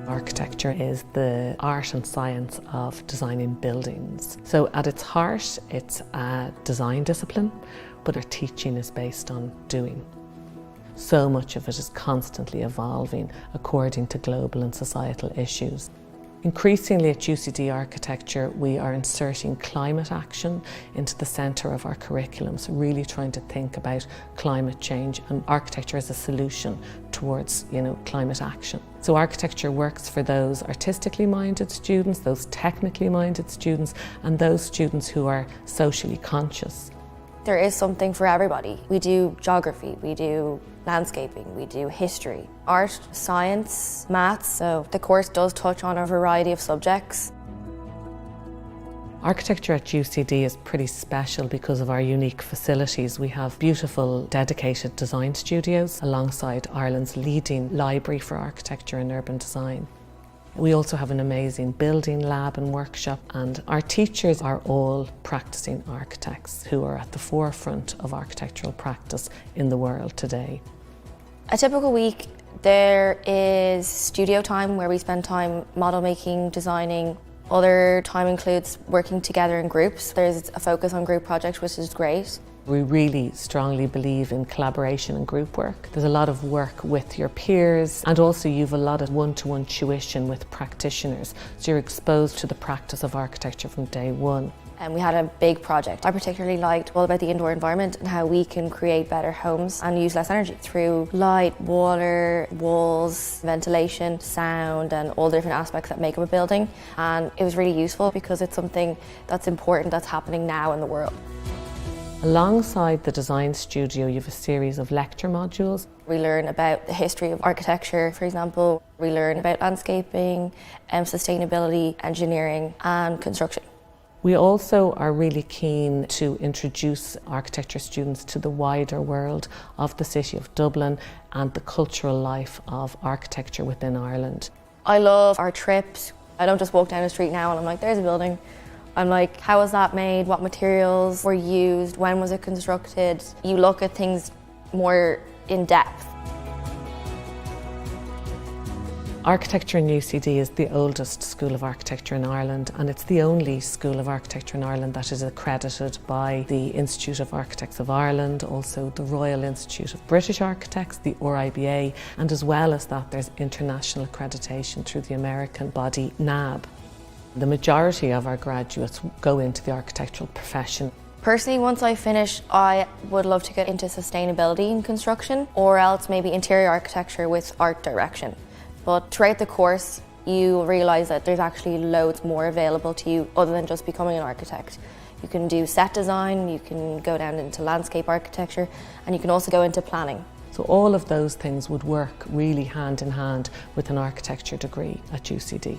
Architecture is the art and science of designing buildings. So at its heart, it's a design discipline, but our teaching is based on doing. So much of it is constantly evolving according to global and societal issues. Increasingly at UCD Architecture, we are inserting climate action into the centre of our curriculums, really trying to think about climate change and architecture as a solution towards, climate action. So architecture works for those artistically minded students, those technically minded students, and those students who are socially conscious. There is something for everybody. We do geography, we do landscaping, we do history, art, science, maths, so the course does touch on a variety of subjects. Architecture at UCD is pretty special because of our unique facilities. We have beautiful dedicated design studios alongside Ireland's leading library for architecture and urban design. We also have an amazing building lab and workshop, and our teachers are all practicing architects who are at the forefront of architectural practice in the world today. A typical week, there is studio time where we spend time model making, designing. Other time includes working together in groups. There's a focus on group projects, which is great. We really strongly believe in collaboration and group work. There's a lot of work with your peers, and also you've a lot of one-to-one tuition with practitioners, so you're exposed to the practice of architecture from day one. And we had a big project. I particularly liked all about the indoor environment and how we can create better homes and use less energy through light, water, walls, ventilation, sound, and all the different aspects that make up a building. And it was really useful because it's something that's important that's happening now in the world. Alongside the design studio, you have a series of lecture modules. We learn about the history of architecture, for example. We learn about landscaping, sustainability, engineering, and construction. We also are really keen to introduce architecture students to the wider world of the city of Dublin and the cultural life of architecture within Ireland. I love our trips. I don't just walk down the street now and I'm like, there's a building. I'm like, how was that made? What materials were used? When was it constructed? You look at things more in depth. Architecture in UCD is the oldest school of architecture in Ireland, and it's the only school of architecture in Ireland that is accredited by the Institute of Architects of Ireland, also the Royal Institute of British Architects, the RIBA, and as well as that there's international accreditation through the American body NAB. The majority of our graduates go into the architectural profession. Personally, once I finish, I would love to get into sustainability in construction, or else maybe interior architecture with art direction. But throughout the course, you realise that there's actually loads more available to you other than just becoming an architect. You can do set design, you can go down into landscape architecture, and you can also go into planning. So all of those things would work really hand in hand with an architecture degree at UCD.